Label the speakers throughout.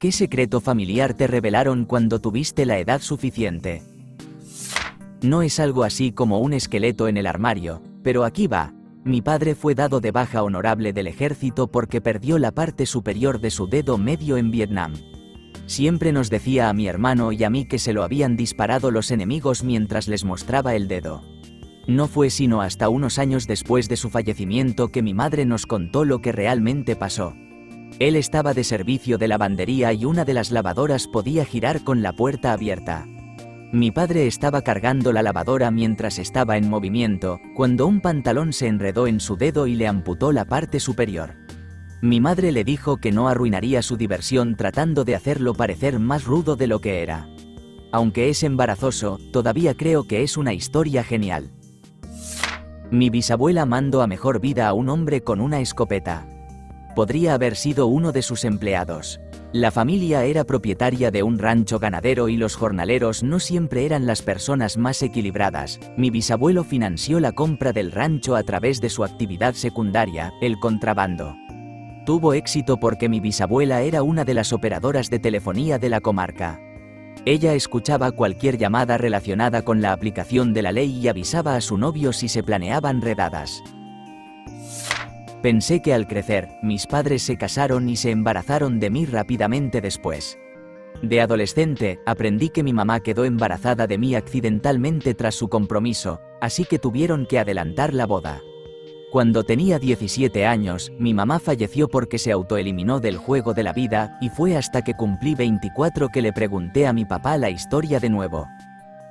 Speaker 1: ¿Qué secreto familiar te revelaron cuando tuviste la edad suficiente? No es algo así como un esqueleto en el armario, pero aquí va. Mi padre fue dado de baja honorable del ejército porque perdió la parte superior de su dedo medio en Vietnam. Siempre nos decía a mi hermano y a mí que se lo habían disparado los enemigos mientras les mostraba el dedo. No fue sino hasta unos años después de su fallecimiento que mi madre nos contó lo que realmente pasó. Él estaba de servicio de lavandería y una de las lavadoras podía girar con la puerta abierta. Mi padre estaba cargando la lavadora mientras estaba en movimiento, cuando un pantalón se enredó en su dedo y le amputó la parte superior. Mi madre le dijo que no arruinaría su diversión tratando de hacerlo parecer más rudo de lo que era. Aunque es embarazoso, todavía creo que es una historia genial. Mi bisabuela mandó a mejor vida a un hombre con una escopeta. Podría haber sido uno de sus empleados. La familia era propietaria de un rancho ganadero y los jornaleros no siempre eran las personas más equilibradas. Mi bisabuelo financió la compra del rancho a través de su actividad secundaria, el contrabando. Tuvo éxito porque mi bisabuela era una de las operadoras de telefonía de la comarca. Ella escuchaba cualquier llamada relacionada con la aplicación de la ley y avisaba a su novio si se planeaban redadas. Pensé que al crecer, mis padres se casaron y se embarazaron de mí rápidamente después. De adolescente, aprendí que mi mamá quedó embarazada de mí accidentalmente tras su compromiso, así que tuvieron que adelantar la boda. Cuando tenía 17 años, mi mamá falleció porque se autoeliminó del juego de la vida, y fue hasta que cumplí 24 que le pregunté a mi papá la historia de nuevo.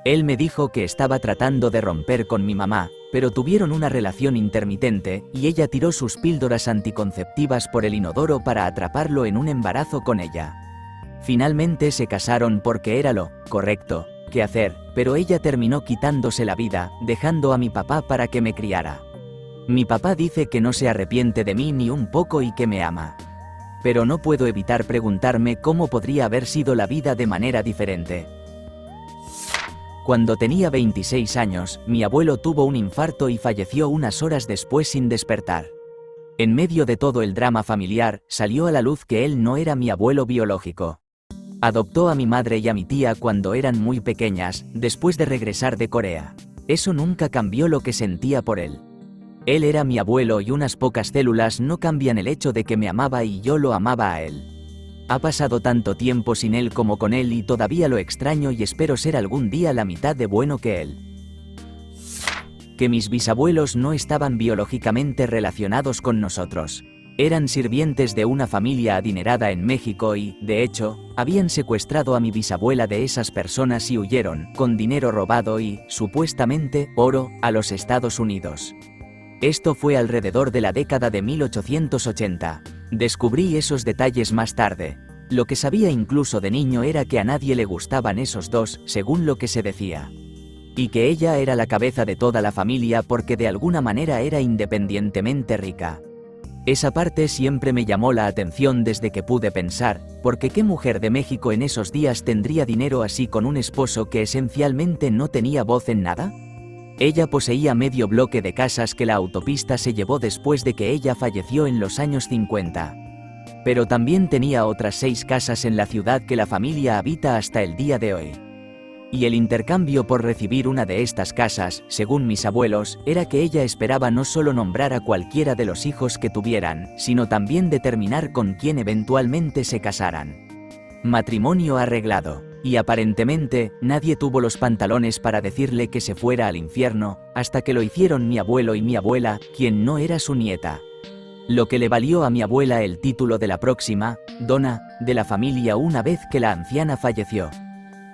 Speaker 1: Él me dijo que estaba tratando de romper con mi mamá, pero tuvieron una relación intermitente, y ella tiró sus píldoras anticonceptivas por el inodoro para atraparlo en un embarazo con ella. Finalmente se casaron porque era lo correcto que hacer, pero ella terminó quitándose la vida, dejando a mi papá para que me criara. Mi papá dice que no se arrepiente de mí ni un poco y que me ama. Pero no puedo evitar preguntarme cómo podría haber sido la vida de manera diferente. Cuando tenía 26 años, mi abuelo tuvo un infarto y falleció unas horas después sin despertar. En medio de todo el drama familiar, salió a la luz que él no era mi abuelo biológico. Adoptó a mi madre y a mi tía cuando eran muy pequeñas, después de regresar de Corea. Eso nunca cambió lo que sentía por él. Él era mi abuelo y unas pocas células no cambian el hecho de que me amaba y yo lo amaba a él. Ha pasado tanto tiempo sin él como con él y todavía lo extraño y espero ser algún día la mitad de bueno que él. Que mis bisabuelos no estaban biológicamente relacionados con nosotros. Eran sirvientes de una familia adinerada en México y, de hecho, habían secuestrado a mi bisabuela de esas personas y huyeron, con dinero robado y, supuestamente, oro, a los Estados Unidos. Esto fue alrededor de la década de 1880. Descubrí esos detalles más tarde. Lo que sabía incluso de niño era que a nadie le gustaban esos dos, según lo que se decía. Y que ella era la cabeza de toda la familia porque de alguna manera era independientemente rica. Esa parte siempre me llamó la atención desde que pude pensar, porque ¿qué mujer de México en esos días tendría dinero así con un esposo que esencialmente no tenía voz en nada? Ella poseía medio bloque de casas que la autopista se llevó después de que ella falleció en los años 50. Pero también tenía otras 6 casas en la ciudad que la familia habita hasta el día de hoy. Y el intercambio por recibir una de estas casas, según mis abuelos, era que ella esperaba no solo nombrar a cualquiera de los hijos que tuvieran, sino también determinar con quién eventualmente se casaran. Matrimonio arreglado. Y aparentemente, nadie tuvo los pantalones para decirle que se fuera al infierno, hasta que lo hicieron mi abuelo y mi abuela, quien no era su nieta. Lo que le valió a mi abuela el título de la próxima, dona, de la familia una vez que la anciana falleció.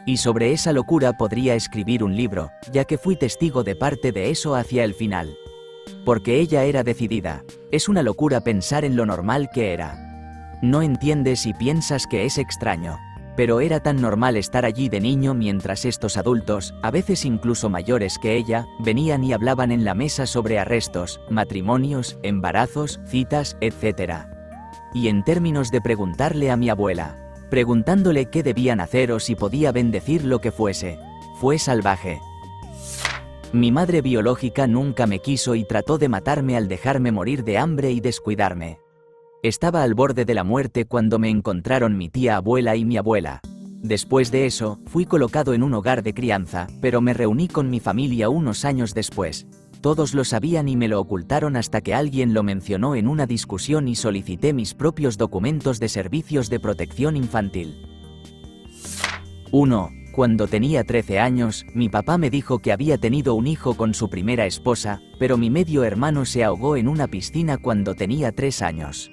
Speaker 1: Y sobre esa locura podría escribir un libro, ya que fui testigo de parte de eso hacia el final. Porque ella era decidida. Es una locura pensar en lo normal que era. No entiendes y piensas que es extraño. Pero era tan normal estar allí de niño mientras estos adultos, a veces incluso mayores que ella, venían y hablaban en la mesa sobre arrestos, matrimonios, embarazos, citas, etc. Y en términos de preguntarle a mi abuela, preguntándole qué debían hacer o si podía bendecir lo que fuese. Fue salvaje. Mi madre biológica nunca me quiso y trató de matarme al dejarme morir de hambre y descuidarme. Estaba al borde de la muerte cuando me encontraron mi tía abuela y mi abuela. Después de eso, fui colocado en un hogar de crianza, pero me reuní con mi familia unos años después. Todos lo sabían y me lo ocultaron hasta que alguien lo mencionó en una discusión y solicité mis propios documentos de servicios de protección infantil. 1. Cuando tenía 13 años, mi papá me dijo que había tenido un hijo con su primera esposa, pero mi medio hermano se ahogó en una piscina cuando tenía 3 años.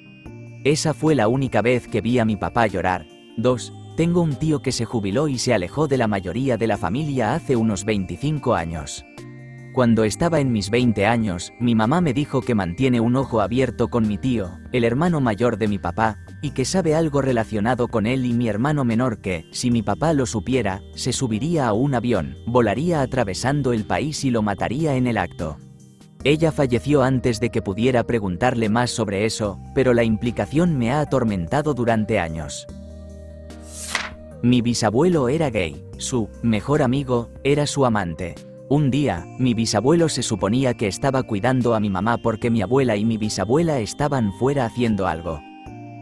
Speaker 1: Esa fue la única vez que vi a mi papá llorar. 2. Tengo un tío que se jubiló y se alejó de la mayoría de la familia hace unos 25 años. Cuando estaba en mis 20 años, mi mamá me dijo que mantiene un ojo abierto con mi tío, el hermano mayor de mi papá, y que sabe algo relacionado con él y mi hermano menor que, si mi papá lo supiera, se subiría a un avión, volaría atravesando el país y lo mataría en el acto. Ella falleció antes de que pudiera preguntarle más sobre eso, pero la implicación me ha atormentado durante años. Mi bisabuelo era gay, su mejor amigo era su amante. Un día, mi bisabuelo se suponía que estaba cuidando a mi mamá porque mi abuela y mi bisabuela estaban fuera haciendo algo.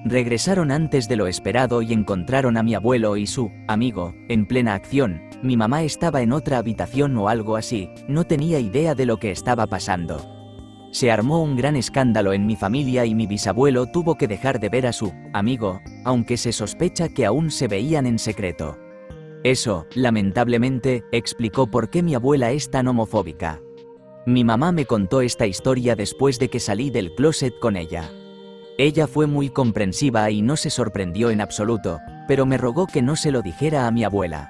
Speaker 1: Regresaron antes de lo esperado y encontraron a mi abuelo y su amigo en plena acción. Mi mamá estaba en otra habitación o algo así, no tenía idea de lo que estaba pasando. Se armó un gran escándalo en mi familia y mi bisabuelo tuvo que dejar de ver a su amigo, aunque se sospecha que aún se veían en secreto. Eso, lamentablemente, explicó por qué mi abuela es tan homofóbica. Mi mamá me contó esta historia después de que salí del closet con ella. Ella fue muy comprensiva y no se sorprendió en absoluto, pero me rogó que no se lo dijera a mi abuela.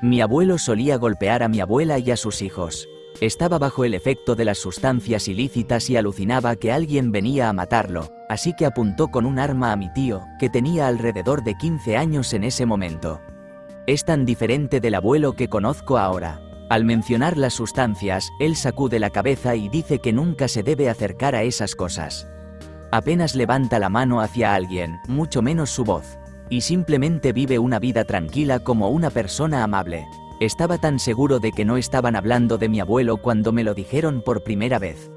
Speaker 1: Mi abuelo solía golpear a mi abuela y a sus hijos. Estaba bajo el efecto de las sustancias ilícitas y alucinaba que alguien venía a matarlo, así que apuntó con un arma a mi tío, que tenía alrededor de 15 años en ese momento. Es tan diferente del abuelo que conozco ahora. Al mencionar las sustancias, él sacude la cabeza y dice que nunca se debe acercar a esas cosas. Apenas levanta la mano hacia alguien, mucho menos su voz. Y simplemente vive una vida tranquila como una persona amable. Estaba tan seguro de que no estaban hablando de mi abuelo cuando me lo dijeron por primera vez.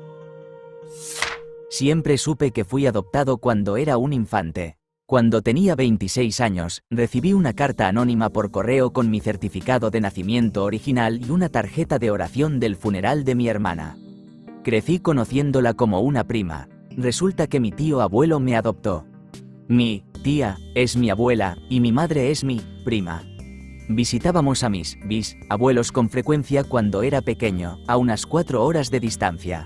Speaker 1: Siempre supe que fui adoptado cuando era un infante. Cuando tenía 26 años, recibí una carta anónima por correo con mi certificado de nacimiento original y una tarjeta de oración del funeral de mi hermana. Crecí conociéndola como una prima. Resulta que mi tío abuelo me adoptó. Mi tía es mi abuela y mi madre es mi prima. Visitábamos a mis abuelos con frecuencia cuando era pequeño, a unas 4 horas de distancia.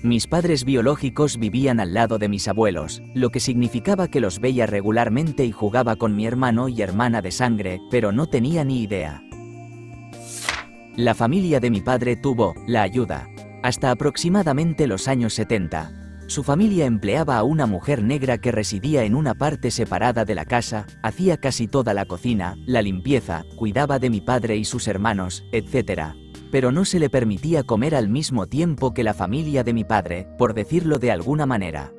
Speaker 1: Mis padres biológicos vivían al lado de mis abuelos, lo que significaba que los veía regularmente y jugaba con mi hermano y hermana de sangre, pero no tenía ni idea. La familia de mi padre tuvo la ayuda hasta aproximadamente los años 70. Su familia empleaba a una mujer negra que residía en una parte separada de la casa, hacía casi toda la cocina, la limpieza, cuidaba de mi padre y sus hermanos, etc. Pero no se le permitía comer al mismo tiempo que la familia de mi padre, por decirlo de alguna manera.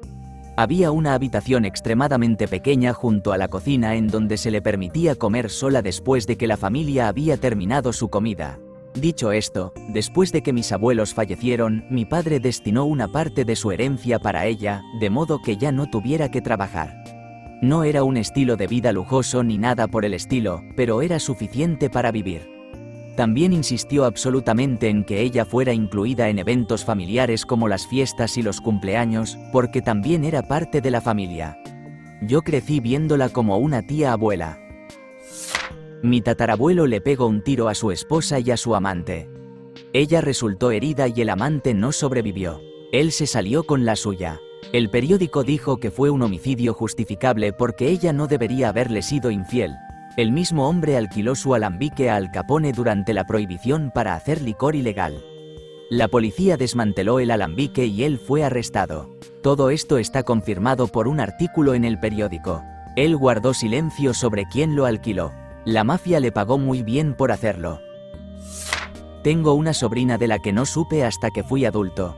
Speaker 1: Había una habitación extremadamente pequeña junto a la cocina en donde se le permitía comer sola después de que la familia había terminado su comida. Dicho esto, después de que mis abuelos fallecieron, mi padre destinó una parte de su herencia para ella, de modo que ya no tuviera que trabajar. No era un estilo de vida lujoso ni nada por el estilo, pero era suficiente para vivir. También insistió absolutamente en que ella fuera incluida en eventos familiares como las fiestas y los cumpleaños, porque también era parte de la familia. Yo crecí viéndola como una tía abuela. Mi tatarabuelo le pegó un tiro a su esposa y a su amante. Ella resultó herida y el amante no sobrevivió. Él se salió con la suya. El periódico dijo que fue un homicidio justificable porque ella no debería haberle sido infiel. El mismo hombre alquiló su alambique a Al Capone durante la prohibición para hacer licor ilegal. La policía desmanteló el alambique y él fue arrestado. Todo esto está confirmado por un artículo en el periódico. Él guardó silencio sobre quién lo alquiló. La mafia le pagó muy bien por hacerlo. Tengo una sobrina de la que no supe hasta que fui adulto.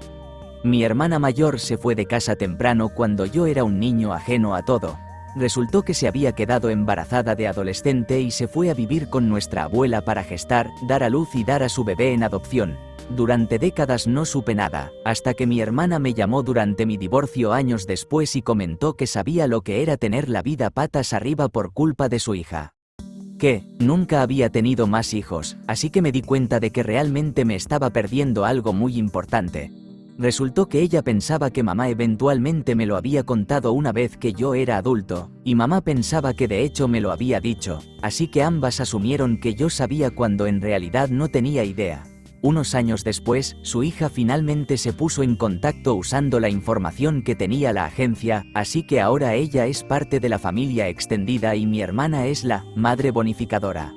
Speaker 1: Mi hermana mayor se fue de casa temprano cuando yo era un niño ajeno a todo. Resultó que se había quedado embarazada de adolescente y se fue a vivir con nuestra abuela para gestar, dar a luz y dar a su bebé en adopción. Durante décadas no supe nada, hasta que mi hermana me llamó durante mi divorcio años después y comentó que sabía lo que era tener la vida patas arriba por culpa de su hija. Que nunca había tenido más hijos, así que me di cuenta de que realmente me estaba perdiendo algo muy importante. Resultó que ella pensaba que mamá eventualmente me lo había contado una vez que yo era adulto, y mamá pensaba que de hecho me lo había dicho, así que ambas asumieron que yo sabía cuando en realidad no tenía idea. Unos años después, su hija finalmente se puso en contacto usando la información que tenía la agencia, así que ahora ella es parte de la familia extendida y mi hermana es la madre bonificadora.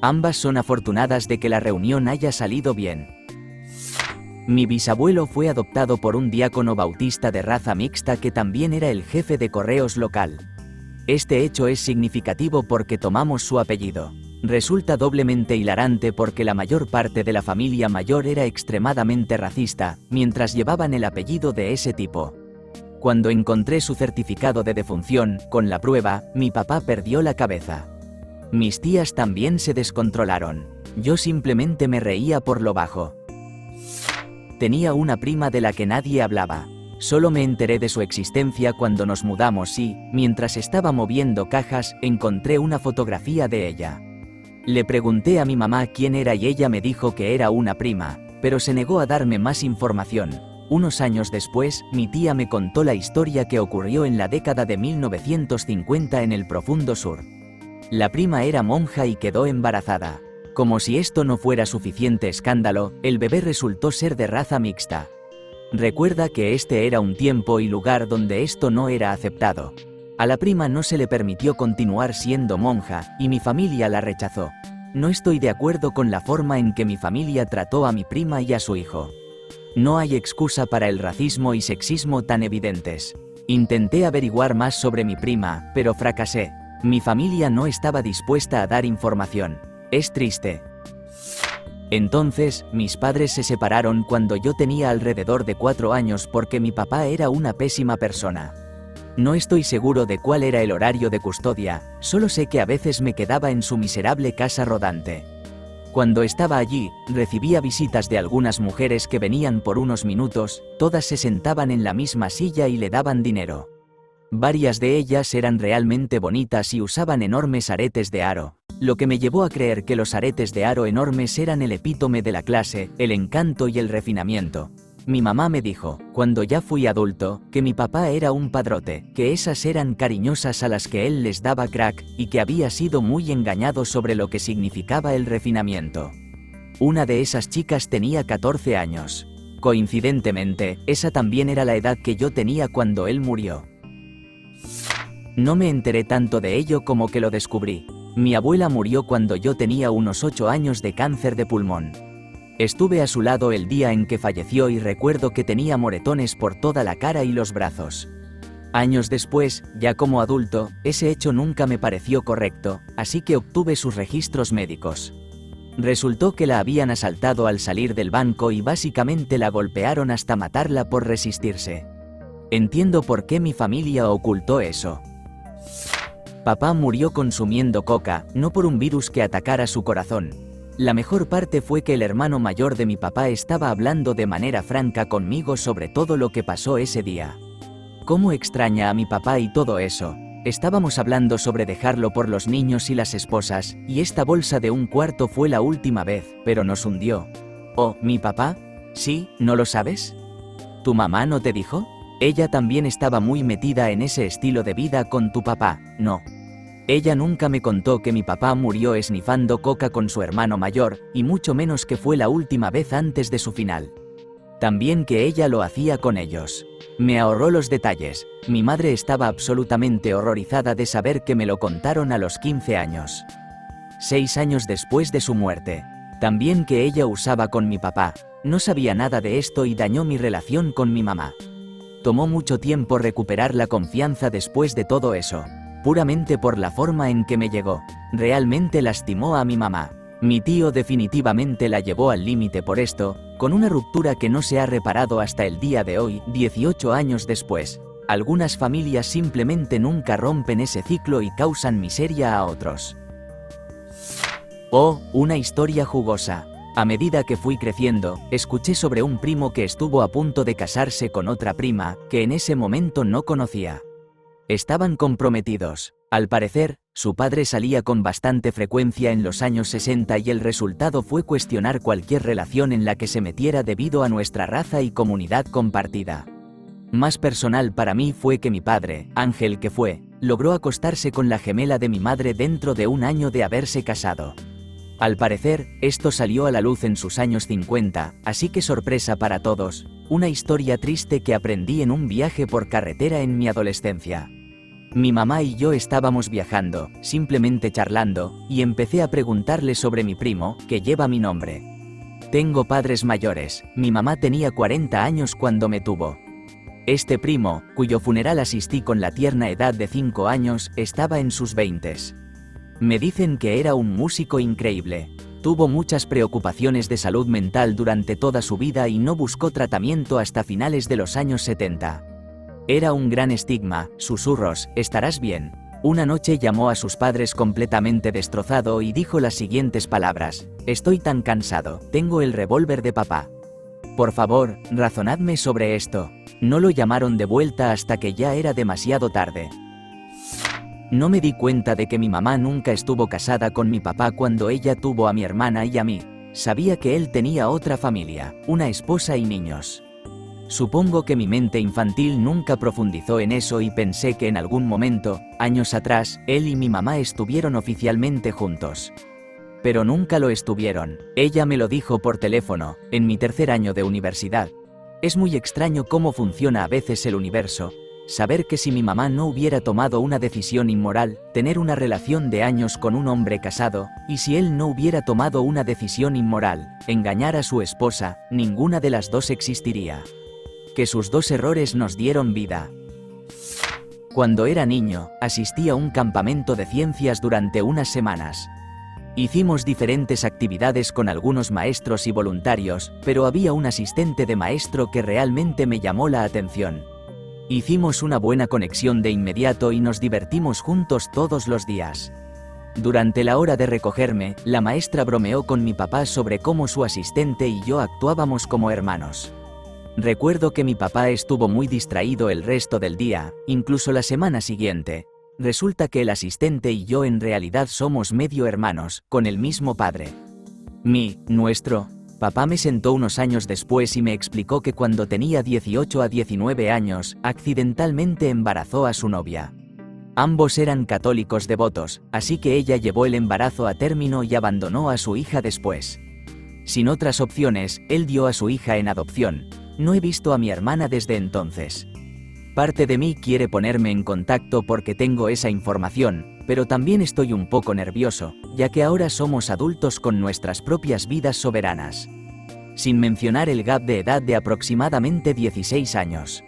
Speaker 1: Ambas son afortunadas de que la reunión haya salido bien. Mi bisabuelo fue adoptado por un diácono bautista de raza mixta que también era el jefe de correos local. Este hecho es significativo porque tomamos su apellido. Resulta doblemente hilarante porque la mayor parte de la familia mayor era extremadamente racista, mientras llevaban el apellido de ese tipo. Cuando encontré su certificado de defunción, con la prueba, mi papá perdió la cabeza. Mis tías también se descontrolaron. Yo simplemente me reía por lo bajo. Tenía una prima de la que nadie hablaba. Solo me enteré de su existencia cuando nos mudamos y, mientras estaba moviendo cajas, encontré una fotografía de ella. Le pregunté a mi mamá quién era y ella me dijo que era una prima, pero se negó a darme más información. Unos años después, mi tía me contó la historia que ocurrió en la década de 1950 en el profundo sur. La prima era monja y quedó embarazada. Como si esto no fuera suficiente escándalo, el bebé resultó ser de raza mixta. Recuerda que este era un tiempo y lugar donde esto no era aceptado. A la prima no se le permitió continuar siendo monja, y mi familia la rechazó. No estoy de acuerdo con la forma en que mi familia trató a mi prima y a su hijo. No hay excusa para el racismo y sexismo tan evidentes. Intenté averiguar más sobre mi prima, pero fracasé. Mi familia no estaba dispuesta a dar información. Es triste. Entonces, mis padres se separaron cuando yo tenía alrededor de 4 años porque mi papá era una pésima persona. No estoy seguro de cuál era el horario de custodia, solo sé que a veces me quedaba en su miserable casa rodante. Cuando estaba allí, recibía visitas de algunas mujeres que venían por unos minutos, todas se sentaban en la misma silla y le daban dinero. Varias de ellas eran realmente bonitas y usaban enormes aretes de aro, lo que me llevó a creer que los aretes de aro enormes eran el epítome de la clase, el encanto y el refinamiento. Mi mamá me dijo, cuando ya fui adulto, que mi papá era un padrote, que esas eran cariñosas a las que él les daba crack, y que había sido muy engañado sobre lo que significaba el refinamiento. Una de esas chicas tenía 14 años. Coincidentemente, esa también era la edad que yo tenía cuando él murió. No me enteré tanto de ello como que lo descubrí. Mi abuela murió cuando yo tenía unos 8 años de cáncer de pulmón. Estuve a su lado el día en que falleció y recuerdo que tenía moretones por toda la cara y los brazos. Años después, ya como adulto, ese hecho nunca me pareció correcto, así que obtuve sus registros médicos. Resultó que la habían asaltado al salir del banco y básicamente la golpearon hasta matarla por resistirse. Entiendo por qué mi familia ocultó eso. Papá murió consumiendo coca, no por un virus que atacara su corazón. La mejor parte fue que el hermano mayor de mi papá estaba hablando de manera franca conmigo sobre todo lo que pasó ese día. ¿Cómo extraña a mi papá y todo eso? Estábamos hablando sobre dejarlo por los niños y las esposas, y esta bolsa de un cuarto fue la última vez, pero nos hundió. ¿Oh, mi papá? ¿Sí? ¿No lo sabes? ¿Tu mamá no te dijo? Ella también estaba muy metida en ese estilo de vida con tu papá, ¿no? Ella nunca me contó que mi papá murió esnifando coca con su hermano mayor, y mucho menos que fue la última vez antes de su final. También que ella lo hacía con ellos. Me ahorró los detalles. Mi madre estaba absolutamente horrorizada de saber que me lo contaron a los 15 años. 6 años después de su muerte. También que ella usaba con mi papá. No sabía nada de esto y dañó mi relación con mi mamá. Tomó mucho tiempo recuperar la confianza después de todo eso. Puramente por la forma en que me llegó. Realmente lastimó a mi mamá. Mi tío definitivamente la llevó al límite por esto, con una ruptura que no se ha reparado hasta el día de hoy, 18 años después. Algunas familias simplemente nunca rompen ese ciclo y causan miseria a otros. Oh, una historia jugosa. A medida que fui creciendo, escuché sobre un primo que estuvo a punto de casarse con otra prima, que en ese momento no conocía. Estaban comprometidos. Al parecer, su padre salía con bastante frecuencia en los años 60 y el resultado fue cuestionar cualquier relación en la que se metiera debido a nuestra raza y comunidad compartida. Más personal para mí fue que mi padre, Ángel que fue, logró acostarse con la gemela de mi madre dentro de un año de haberse casado. Al parecer, esto salió a la luz en sus años 50, así que sorpresa para todos, una historia triste que aprendí en un viaje por carretera en mi adolescencia. Mi mamá y yo estábamos viajando, simplemente charlando, y empecé a preguntarle sobre mi primo, que lleva mi nombre. Tengo padres mayores, mi mamá tenía 40 años cuando me tuvo. Este primo, cuyo funeral asistí con la tierna edad de 5 años, estaba en sus 20s. Me dicen que era un músico increíble. Tuvo muchas preocupaciones de salud mental durante toda su vida y no buscó tratamiento hasta finales de los años 70. Era un gran estigma, susurros, ¿estarás bien? Una noche llamó a sus padres completamente destrozado y dijo las siguientes palabras: estoy tan cansado, tengo el revólver de papá. Por favor, razonadme sobre esto. No lo llamaron de vuelta hasta que ya era demasiado tarde. No me di cuenta de que mi mamá nunca estuvo casada con mi papá cuando ella tuvo a mi hermana y a mí. Sabía que él tenía otra familia, una esposa y niños. Supongo que mi mente infantil nunca profundizó en eso y pensé que en algún momento, años atrás, él y mi mamá estuvieron oficialmente juntos. Pero nunca lo estuvieron. Ella me lo dijo por teléfono, en mi tercer año de universidad. Es muy extraño cómo funciona a veces el universo. Saber que si mi mamá no hubiera tomado una decisión inmoral, tener una relación de años con un hombre casado, y si él no hubiera tomado una decisión inmoral, engañar a su esposa, ninguna de las dos existiría. Que sus dos errores nos dieron vida. Cuando era niño, asistí a un campamento de ciencias durante unas semanas. Hicimos diferentes actividades con algunos maestros y voluntarios, pero había un asistente de maestro que realmente me llamó la atención. Hicimos una buena conexión de inmediato y nos divertimos juntos todos los días. Durante la hora de recogerme, la maestra bromeó con mi papá sobre cómo su asistente y yo actuábamos como hermanos. Recuerdo que mi papá estuvo muy distraído el resto del día, incluso la semana siguiente. Resulta que el asistente y yo en realidad somos medio hermanos, con el mismo padre. Nuestro papá me sentó unos años después y me explicó que cuando tenía 18 a 19 años, accidentalmente embarazó a su novia. Ambos eran católicos devotos, así que ella llevó el embarazo a término y abandonó a su hija después. Sin otras opciones, él dio a su hija en adopción. No he visto a mi hermana desde entonces. Parte de mí quiere ponerme en contacto porque tengo esa información, pero también estoy un poco nervioso, ya que ahora somos adultos con nuestras propias vidas soberanas. Sin mencionar el gap de edad de aproximadamente 16 años.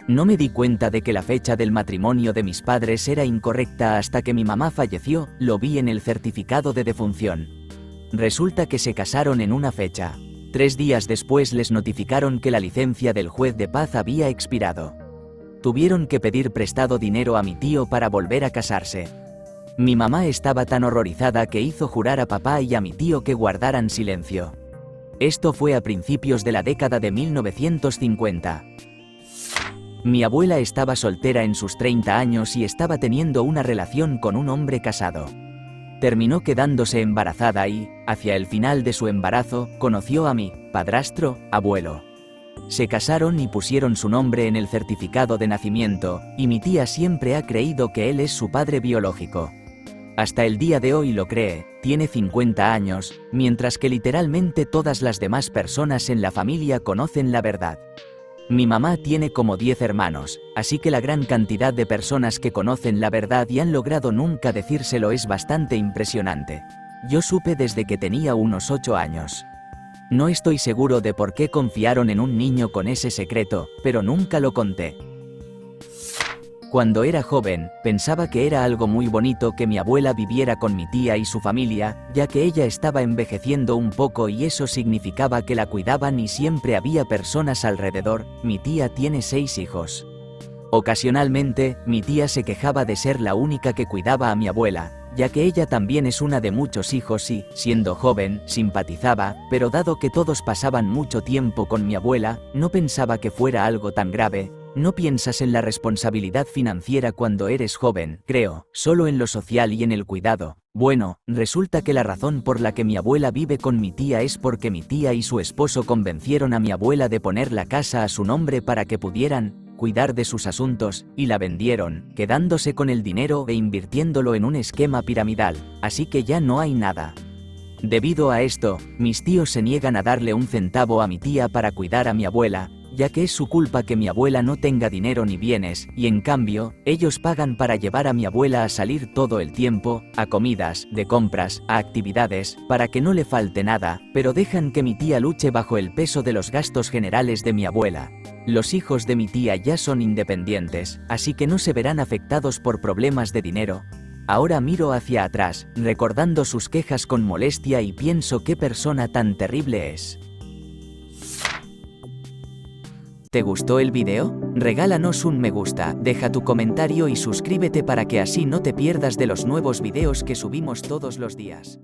Speaker 1: No me di cuenta de que la fecha del matrimonio de mis padres era incorrecta hasta que mi mamá falleció, lo vi en el certificado de defunción. Resulta que se casaron en una fecha. 3 días después les notificaron que la licencia del juez de paz había expirado. Tuvieron que pedir prestado dinero a mi tío para volver a casarse. Mi mamá estaba tan horrorizada que hizo jurar a papá y a mi tío que guardaran silencio. Esto fue a principios de la década de 1950. Mi abuela estaba soltera en sus 30 años y estaba teniendo una relación con un hombre casado. Terminó quedándose embarazada y, hacia el final de su embarazo, conoció a mi padrastro, abuelo. Se casaron y pusieron su nombre en el certificado de nacimiento, y mi tía siempre ha creído que él es su padre biológico. Hasta el día de hoy lo cree, tiene 50 años, mientras que literalmente todas las demás personas en la familia conocen la verdad. Mi mamá tiene como 10 hermanos, así que la gran cantidad de personas que conocen la verdad y han logrado nunca decírselo es bastante impresionante. Yo supe desde que tenía unos 8 años. No estoy seguro de por qué confiaron en un niño con ese secreto, pero nunca lo conté. Cuando era joven, pensaba que era algo muy bonito que mi abuela viviera con mi tía y su familia, ya que ella estaba envejeciendo un poco y eso significaba que la cuidaban y siempre había personas alrededor. Mi tía tiene 6 hijos. Ocasionalmente, mi tía se quejaba de ser la única que cuidaba a mi abuela, ya que ella también es una de muchos hijos y, siendo joven, simpatizaba, pero dado que todos pasaban mucho tiempo con mi abuela, no pensaba que fuera algo tan grave. No piensas en la responsabilidad financiera cuando eres joven, creo, solo en lo social y en el cuidado. Bueno, resulta que la razón por la que mi abuela vive con mi tía es porque mi tía y su esposo convencieron a mi abuela de poner la casa a su nombre para que pudieran cuidar de sus asuntos, y la vendieron, quedándose con el dinero e invirtiéndolo en un esquema piramidal, así que ya no hay nada. Debido a esto, mis tíos se niegan a darle un centavo a mi tía para cuidar a mi abuela, ya que es su culpa que mi abuela no tenga dinero ni bienes, y en cambio, ellos pagan para llevar a mi abuela a salir todo el tiempo, a comidas, de compras, a actividades, para que no le falte nada, pero dejan que mi tía luche bajo el peso de los gastos generales de mi abuela. Los hijos de mi tía ya son independientes, así que no se verán afectados por problemas de dinero. Ahora miro hacia atrás, recordando sus quejas con molestia y pienso qué persona tan terrible es. ¿Te gustó el video? Regálanos un me gusta, deja tu comentario y suscríbete para que así no te pierdas de los nuevos videos que subimos todos los días.